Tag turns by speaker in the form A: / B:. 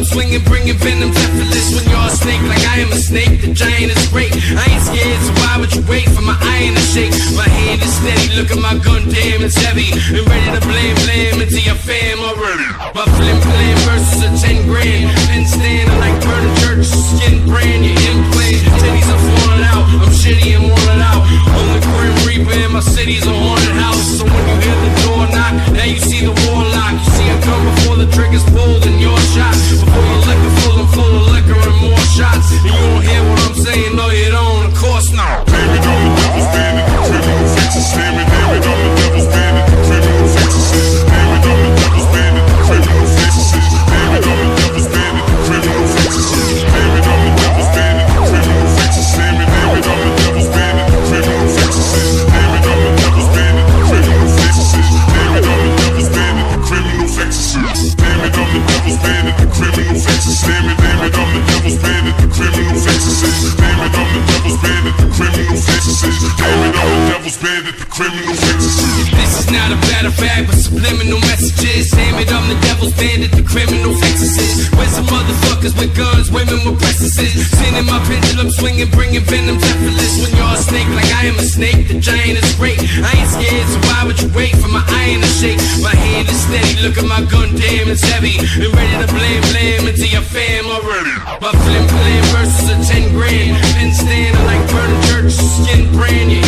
A: Swinging, bringing venom, effortless. When you're a snake, like I am a snake, the giant is great. I ain't scared, so why would you wait for my iron to shake? My hand is steady, look at my gun, damn, it's heavy. And ready to blame into your fam already. My flim flam versus a 10 grand. Pin stand, I like burning church, skin brand, your implant. Titties are falling out, I'm shitty and worn out. On the Grim Reaper in my city's a haunted house. So when you hear the door knock, now you see the warlock. You see I come before the trigger's pulled and your shot. Before your liquor full, I'm full of liquor and more shots. And you don't hear what I'm saying, no you don't, of course not.
B: Damn it, I'm the devil's bandit, the criminal fixes. Damn it, I'm the devil's bandit, the criminal fixes. Damn it, I'm the devil's bandit, the criminal fixes. Damn it, I'm the devil's bandit, the criminal fixes. Damn it, I'm the devil's bandit, the criminal fixes. Damn it, I'm the devil's bandit, the criminal fixes. Damn it, I'm the devil's bandit, the criminal fixes. Damn it, I'm the devil's bandit, the criminal fixes. Damn it, I'm the devil's bandit, the criminal fixes. Damn it, I'm the devil's bandit, the criminal fixes. Damn it, I'm the devil's bandit, the criminal fixes. Damn it, I'm the devil's bandit, the criminal fixes.
A: This is not a battle bag, but subliminal messages. Damn it, I'm the devil's bandit, the criminal fixes. Where's some motherfuckers with guns, women with breastises? Sitting in my pendulum, swinging, bringing venom, effortless. When you're a snake, like I am a snake, the giant is great. I ain't scared, so why would you wait for my iron to shake? My hand is steady, look at my gun, damn, it's heavy. And ready to blame into your fam already. My flim flam versus a 10 grand. Pin stand, I like burning church, skin brand, your